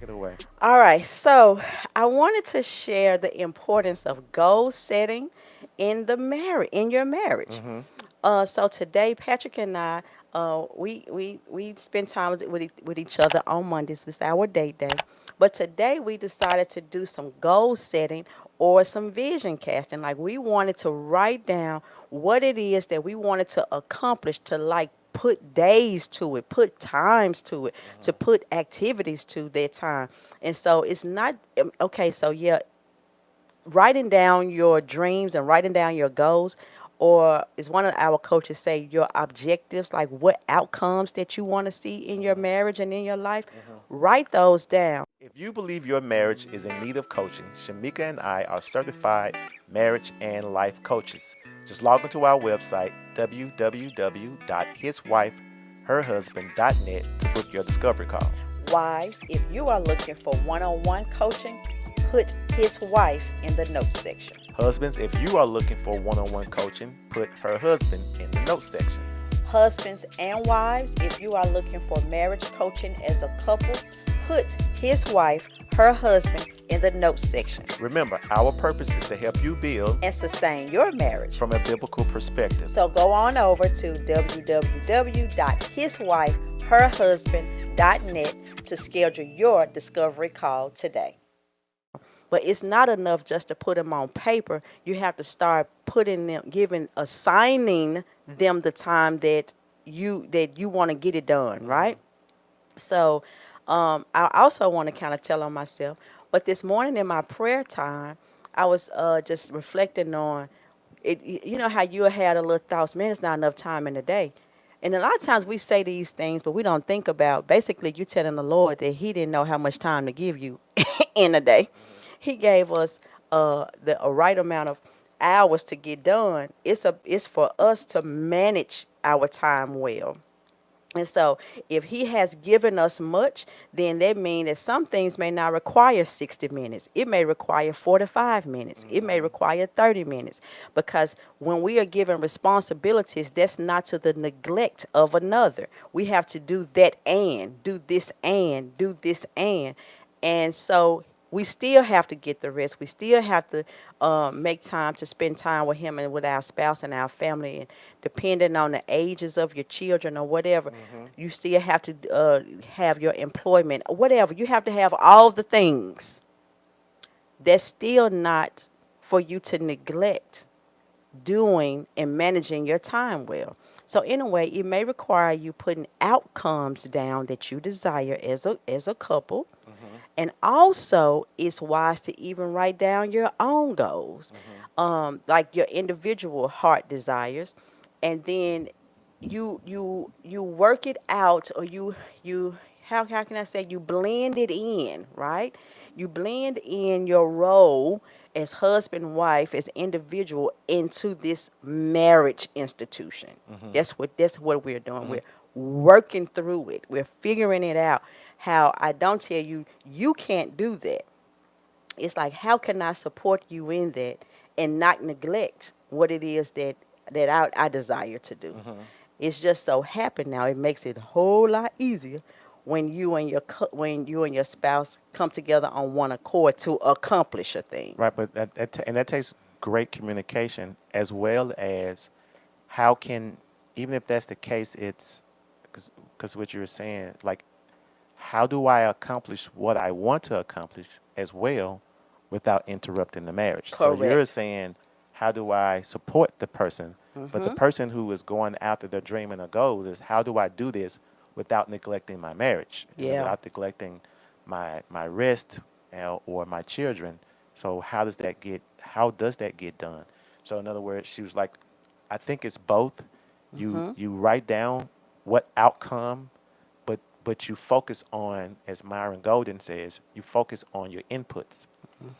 it away. All right, so I wanted to share the importance of goal setting in your marriage. Mm-hmm. So today, Patrick and I, we spend time with each other on Mondays. It's our date day. But today we decided to do some goal setting or some vision casting. Like we wanted to write down what it is that we wanted to accomplish to like put days to it, put times to it, to Mm-hmm. put activities to that time. And so it's not okay. So yeah, writing down your dreams and writing down your goals, or as one of our coaches say, your objectives, like what outcomes that you want to see in your marriage and in your life, Mm-hmm. write those down. If you believe your marriage is in need of coaching, Shamika and I are certified marriage and life coaches. Just log into our website, www.hiswifeherhusband.net, to book your discovery call. Wives, if you are looking for one-on-one coaching, put his wife in the notes section. Husbands, if you are looking for one on one coaching, put her husband in the notes section. Husbands and wives, if you are looking for marriage coaching as a couple, put his wife, her husband in the notes section. Remember, our purpose is to help you build And sustain your marriage. from a biblical perspective. So go on over to www.hiswifeherhusband.net to schedule your discovery call today. But it's not enough just to put them on paper. You have to start putting them, assigning them the time that you want to get it done, Mm-hmm. right? So I also want to kind of tell on myself. But this morning in my prayer time, I was just reflecting on it. You know how you had a little thoughts, man, it's not enough time in the day. And a lot of times we say these things, but we don't think about basically you telling the Lord that He didn't know how much time to give you in a day. He gave us the a right amount of hours to get done. It's for us to manage our time well. And so, if he has given us much, then that means that some things may not require 60 minutes. It may require 45 minutes. It may Mm-hmm. require 30 minutes. Because when we are given responsibilities, that's not to the neglect of another. We have to do that and do this and do this and. And so, we still have to get the rest. We still have to make time to spend time with him and with our spouse and our family. And depending on the ages of your children or whatever, Mm-hmm. you still have to have your employment or whatever. You have to have all the things. That's still not for you to neglect doing and managing your time well. So in a way, it may require you putting outcomes down that you desire as a couple. Mm-hmm. And also, it's wise to even write down your own goals, Mm-hmm. like your individual heart desires, and then you work it out, or you how can I say, you blend it in, right? You blend in your role as husband, wife, as individual into this marriage institution. Mm-hmm. That's what we're doing. Mm-hmm. We're working through it. We're figuring it out. How I don't tell you you can't do that. It's like, how can I support you in that and not neglect what it is that I desire to do? Mm-hmm. It's just so happen now. It makes it a whole lot easier when when you and your spouse come together on one accord to accomplish a thing. Right, but that takes great communication, as well as how can, even if that's the case, it's because what you were saying, like, how do I accomplish what I want to accomplish as well without interrupting the marriage? So you're Correct. saying, how do I support the person? But the Mhm. person who is going after their dream and a goal is, how do I do this without neglecting my marriage and Yeah. without neglecting my rest, or my children? So how does that get done? So in other words, she was like, I think it's both. You Mhm. you write down what outcome, but you focus on, as Myron Golden says, you focus on your inputs.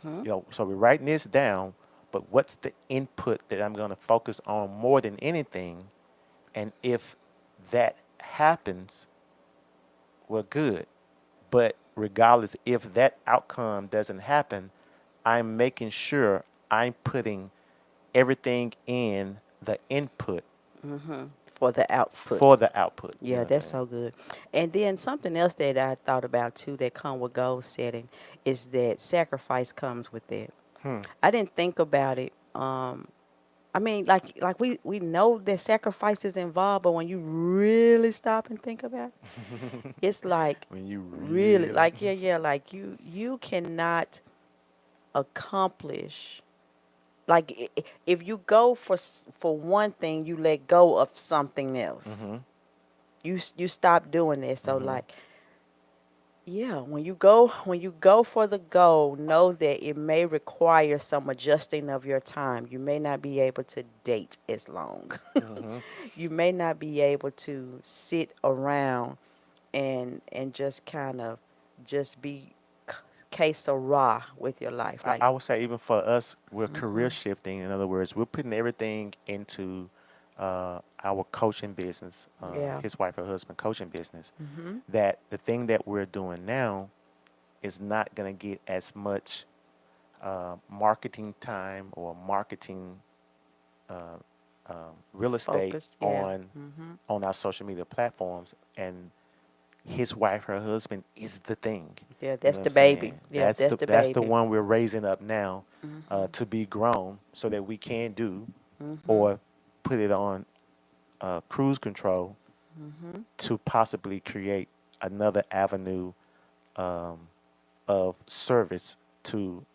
Mhm. So we're writing this down, but what's the input that I'm going to focus on more than anything? And if that happens, we're good. But regardless, if that outcome doesn't happen, I'm making sure I'm putting everything in the input Mhm. for the output. for the output. You know Yeah, what I'm that's saying? so good. And then something else that I thought about too that come with goal setting is that sacrifice comes with it. Hmm. I didn't think about it. I mean, like we know that sacrifice is involved, but when you really stop and think about it, it's like When you really really, like yeah, like you cannot accomplish like if you go for for one thing, you let go of something else. mm-hmm, You stop doing this. So mm-hmm, like yeah, when you go for the goal, know that it may require some adjusting of your time. You may not be able to date as long. mm-hmm. You may not be able to sit around and just kind of just be que sera with your life. Like, I would say even for us, we're career mhm, shifting. In other words, we're putting everything into our coaching business, yeah, his wife, her husband coaching business. mhm, That the thing that we're doing now is not going to get as much marketing time or marketing uh, real estate focus, yeah, mhm, on our social media platforms. And his wife, her husband, is the thing. yeah. You That's know what I'm the baby. saying? Yeah, that's the That's the baby. one we're raising up now Mhm, to be grown, so that we can do mhm, or put it on cruise control mhm, to possibly create another avenue um, of service to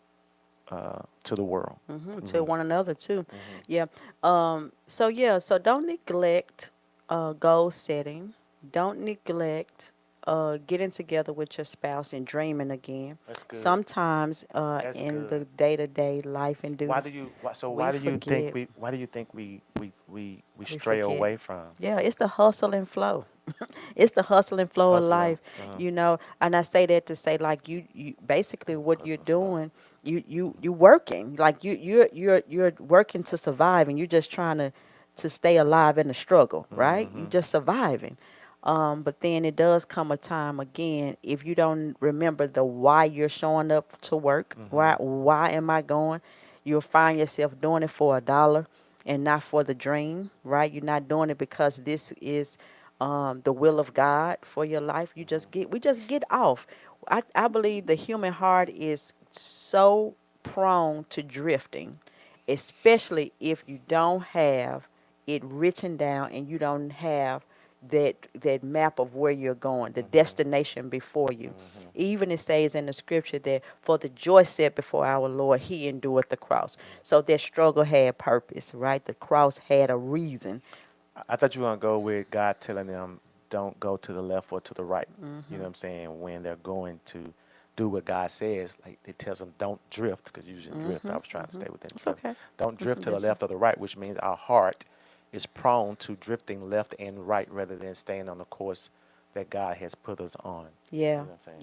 the world. mhm. To Hmm. one another too. Hmm. Yeah. So yeah. So don't neglect goal setting. Don't neglect getting together with your spouse and dreaming again. That's good. Sometimes That's in good. the day to day life and Why duties, do you why, so we forget. why do you think we We stray forget. away from? Yeah, it's the hustle and flow. It's the hustle and flow of Hustle and life, and I say that to say like you basically what you're hustle flow. doing, you working like you're working to survive, and you're just trying to stay alive in the struggle, right? You Mm-hmm. just surviving. But then it does come a time again if you don't remember the why you're showing up to work. Mm-hmm. Why am I going? You'll find yourself doing it for a dollar and not for the dream, right? You're not doing it because this is the will of God for your life. We just get off. I believe the human heart is so prone to drifting, especially if you don't have it written down and you don't have that map of where you're going, the Mm-hmm. destination before you. Mm-hmm. Even it says in the scripture that for the joy set before our Lord, He endured the cross. So that struggle had purpose, right? The cross had a reason. I thought you were gonna go with God telling them don't go to the left or to the right. You know Hmm. what I'm saying? When they're going to do what God says, like it tells them don't drift, because you using drift. Hmm. I was trying to Hmm. stay within It's drift. okay. Don't drift to the Yes, sir. left or the right, which means our heart is prone to drifting left and right rather than staying on the course that God has put us on. You Yeah, know what I'm saying?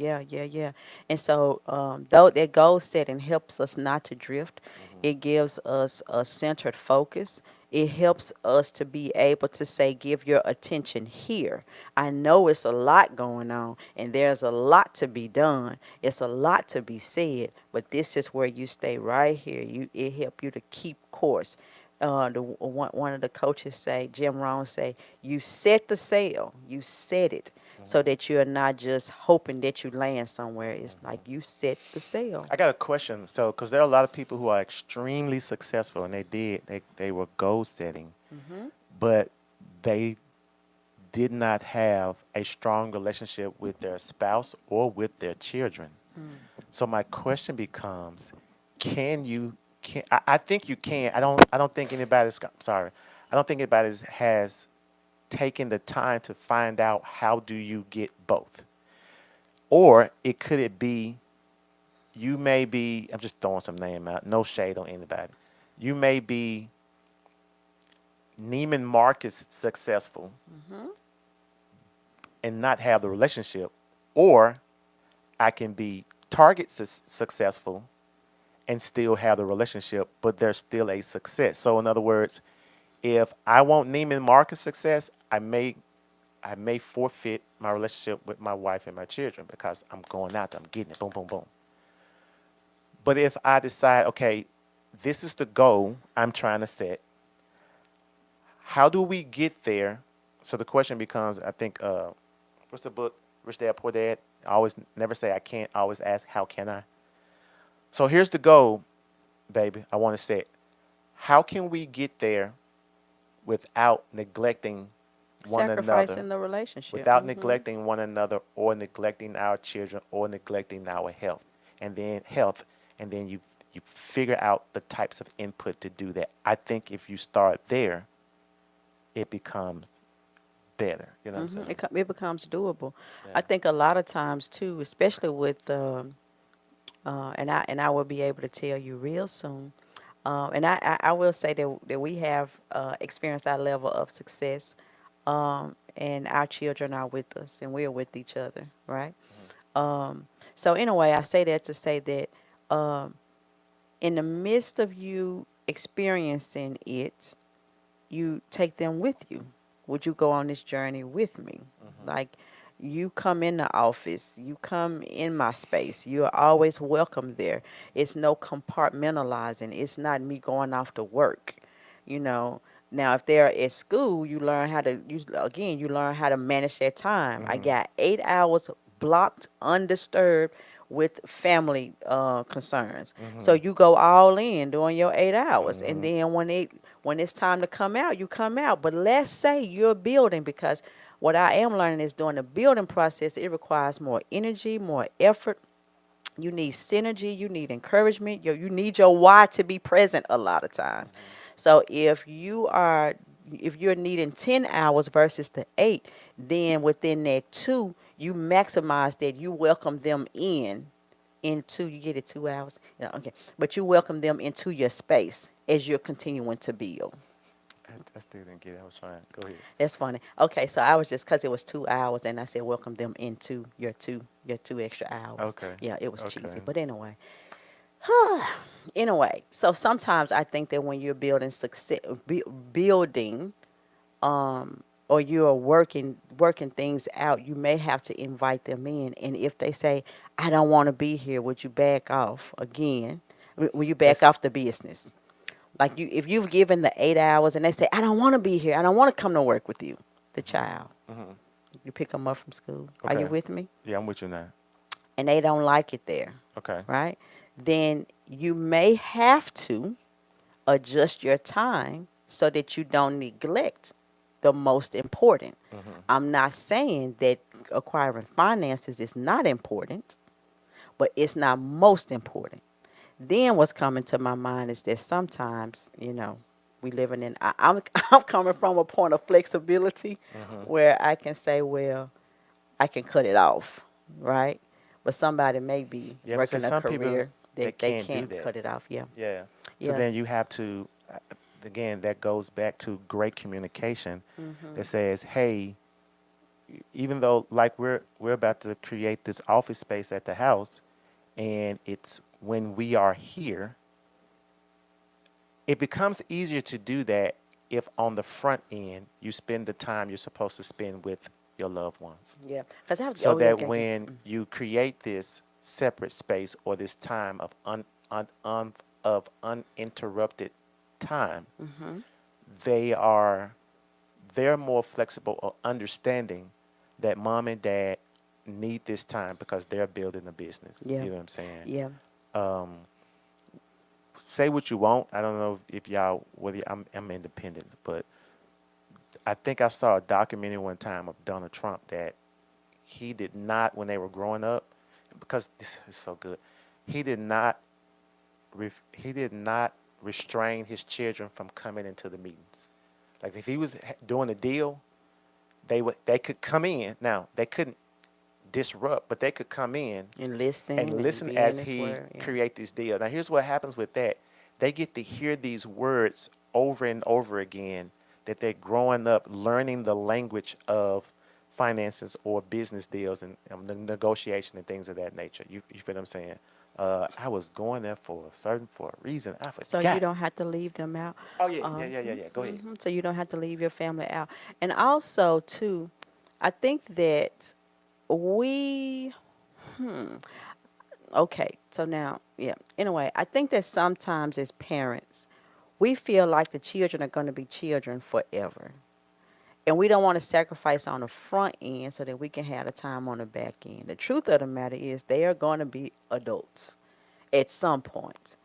yeah. And so, though that goal setting helps us not to drift, Mm-hmm. it gives us a centered focus. It helps us to be able to say, give your attention here. I know it's a lot going on and there's a lot to be done. It's a lot to be said, but this is where you stay right here. It help you to keep course. One of the coaches say, Jim Rohn say, you set the sail, you set it so Mm-hmm. that you're not just hoping that you land somewhere. It's Mm-hmm. like you set the sail. I got a question. So, because there are a lot of people who are extremely successful, and they were goal setting, Hmm. but they did not have a strong relationship with their spouse or with their children. Mm. So my question becomes, I think you can. I don't think anybody's sorry. I don't think anybody has taken the time to find out how do you get both. Or could it be you may be, I'm just throwing some name out, no shade on anybody. You may be Neiman Marcus successful Hmm. and not have the relationship, or I can be Target successful and still have the relationship, but there's still a success. So in other words, if I want Neiman Marcus success, I may forfeit my relationship with my wife and my children because I'm going out there, I'm getting it, boom, boom, boom. But if I decide, okay, this is the goal I'm trying to set, how do we get there so the question becomes, I think, what's the book? Rich Dad Poor Dad. I always never say I can't. I always ask, how can I? So here's the goal, baby. I want to set. How can we get there without neglecting one another, Sacrificing the relationship. without neglecting one another, or neglecting our children, or neglecting our health, and then you figure out the types of input to do that. I think if you start there, it becomes better. You know what I'm saying? It becomes doable. Yeah. I think a lot of times too, especially with and I will be able to tell you real soon. And I will say that we have experienced our level of success, and our children are with us, and we are with each other, right? So in a way, I say that to say that in the midst of you experiencing it, you take them with you. Would you go on this journey with me? Like, you come in the office, you come in my space, you're always welcome there. It's no compartmentalizing. It's not me going off to work, you know. Now, if they're at school, you learn how to manage their time. I got 8 hours blocked, undisturbed with family concerns. So you go all in during your 8 hours, and then when it's time to come out, you come out. But let's say you're building, because what I am learning is during the building process, it requires more energy, more effort. You need synergy, you need encouragement, you need your why to be present a lot of times. So if you're needing 10 hours versus the 8, then within that 2, you maximize that, you welcome them into, you get it 2 hours. Yeah, okay. But you welcome them into your space as you're continuing to build. I still didn't get it. I was trying. Go ahead. That's funny. Okay, so I was just, because it was 2 hours, and I said welcome them into your two extra hours. Okay. Yeah, it was cheesy, Okay. but anyway. So sometimes I think that when you're building success, building, or you're working things out, you may have to invite them in. And if they say, "I don't want to be here," would you back off again? Will you back That's off the business? Like, if you've given the 8 hours and they say, "I don't want to be here. I don't want to come to work with you," the child, you pick them up from school. Are you okay. with me? Yeah, I'm with you now. And they don't like it there, Okay. right? Then you may have to adjust your time so that you don't neglect the most important. I'm not saying that acquiring finances is not important, but it's not most important. Then what's coming to my mind is that sometimes, we living in. I'm coming from a point of flexibility, where I can say, well, I can cut it off, right? But somebody may be Yeah, but say working a some people career they that they can't do can't that. cut it off. Yeah, Yeah. So yeah. then you have to, again, that goes back to great communication that says, hey, even though like we're about to create this office space at the house, and it's when we are here, it becomes easier to do that if on the front end you spend the time you're supposed to spend with your loved ones. Yeah, because I have. So Oh, yeah, that okay, okay. when you create this separate space or this time of of uninterrupted time, they are they're more flexible or understanding that mom and dad need this time because they're building a business. Yeah, You know what I'm saying? yeah. Um, say what you want. I don't know if y'all whether I'm independent, but I think I saw a documentary one time of Donald Trump that he did not when they were growing up because this is so good. He did not he did not restrain his children from coming into the meetings. Like if he was doing a deal, they could come in. Now they couldn't disrupt, but they could come in and And listen be in as this he word. Yeah. create this deal. Now here's what happens with that. They get to hear these words over and over again that they're growing up learning the language of finances or business deals and the negotiation and things of that nature. You feel what I'm saying? I was going there for a reason. I So you forgot. don't have to leave them out. Oh yeah. Go ahead. So you don't have to leave your family out. And also, too, I think that we. Okay. So now, yeah. In a way, I think that sometimes as parents, we feel like the children are going to be children forever. And we don't want to sacrifice on the front end so that we can have the time on the back end. The truth of the matter is they are going to be adults at some point.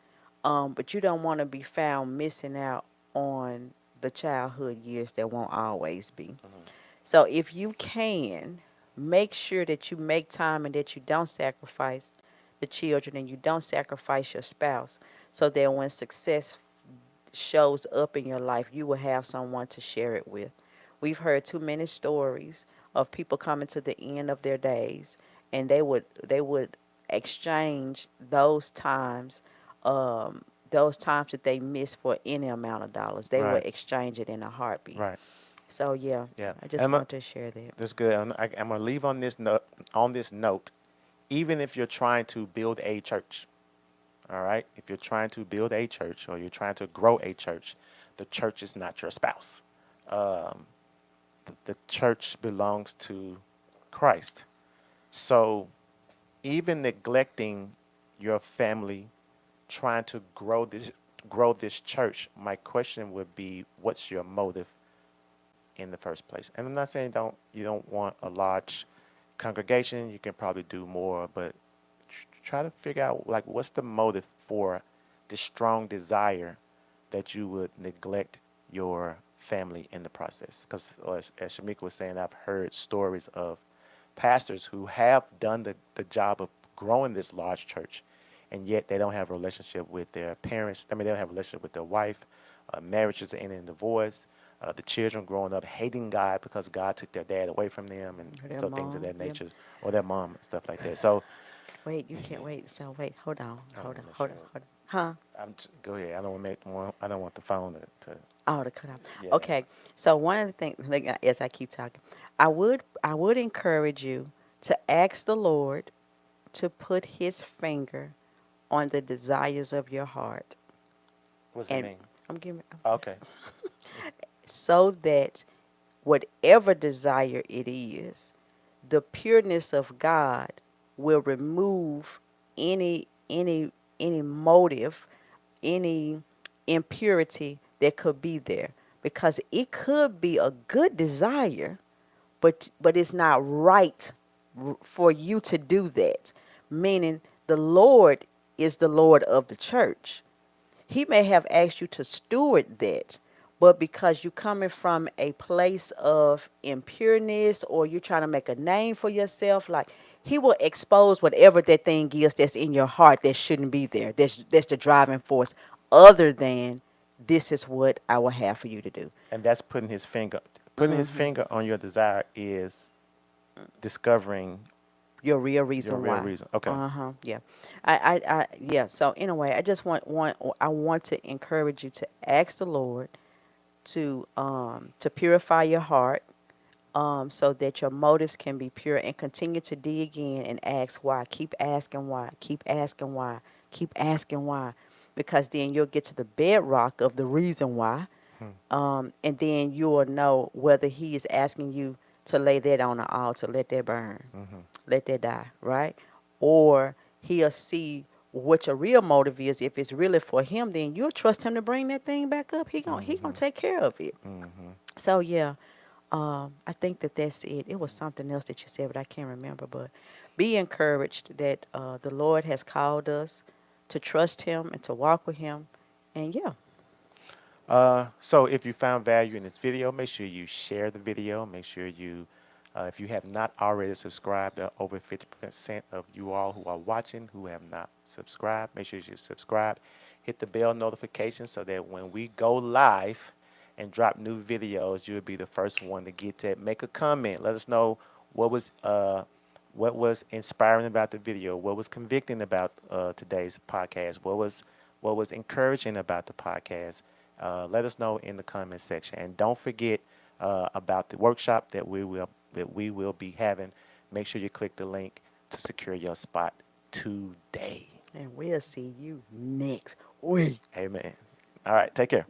But you don't want to be found missing out on the childhood years that won't always be. Hmm. So if you can, make sure that you make time and that you don't sacrifice the children and you don't sacrifice your spouse so that when success shows up in your life, you will have someone to share it with. We've heard too many stories of people coming to the end of their days and they would exchange those times that they missed for any amount of dollars. They would Right. exchange it in a heartbeat. Right. So yeah, Yeah. I just Emma, want to share that. that's good. I'm gonna leave on this note. On this note, even if you're trying to build a church, all right. If you're trying to build a church or you're trying to grow a church, the church is not your spouse. Um, the church belongs to Christ. So even neglecting your family, trying to grow this church, my question would be, what's your motive in the first place? And I'm not saying you don't want a large congregation. You can probably do more, but try to figure out like what's the motive for this strong desire that you would neglect your family in the process. Because as Shamika was saying, I've heard stories of pastors who have done the job of growing this large church, and yet they don't have a relationship with their parents. I mean, they don't have a relationship with their wife. Marriages are ending in divorce. The children growing up hating God because God took their dad away from them, and Or their so things of mom. that Yep. nature, or their mom and stuff like that. So Wait, you can't wait. So wait, hold on, I don't hold on, want to hold on, sure. hold on. Huh? Go ahead. I don't I don't want the phone to Oh, to cut off. yeah. Okay. So one of the things, like, as I keep talking, I would encourage you to ask the Lord to put His finger on the desires of your heart, What does that and mean? I'm giving Okay. so that whatever desire it is, the pureness of God will remove any motive, any impurity that could be there, because it could be a good desire, but it's not right for you to do that. Meaning the Lord is the Lord of the church. He may have asked you to steward that, but because you're coming from a place of impureness or you're trying to make a name for yourself, like he will expose whatever that thing is that's in your heart that shouldn't be there. That's the driving force, other than this is what I will have for you to do. And that's putting his finger on your desire is discovering Your real your reason real why. reason. Okay. Yeah. Yeah. So anyway, I just I want to encourage you to ask the Lord to purify your heart, so that your motives can be pure, and continue to dig in and ask why. Keep asking why. Keep asking why. Keep asking why, because then you'll get to the bedrock of the reason why, Hmm. and then you will know whether He is asking you to lay that on the altar, let that burn, Mm-hmm. let that die, right? Or He'll see what your real motive is. If it's really for Him, then you'll trust Him to bring that thing back up. He gonna Mm-hmm. take care of it. Mm-hmm. So yeah, I think that's it. It was something else that you said, but I can't remember. But be encouraged that the Lord has called us to trust Him and to walk with Him, and yeah, So if you found value in this video, make sure you share the video. Make sure if you have not already subscribed, over 50% of you all who are watching who have not subscribed, make sure you subscribe. Hit the bell notification so that when we go live and drop new videos, you'll be the first one to get that. Make a comment. Let us know what was uh, what was inspiring about the video, what was convicting about today's podcast, what was encouraging about the podcast. Let us know in the comment section, and don't forget about the workshop that we will be having. Make sure you click the link to secure your spot today. and we'll see you next week. Amen. All right, take care.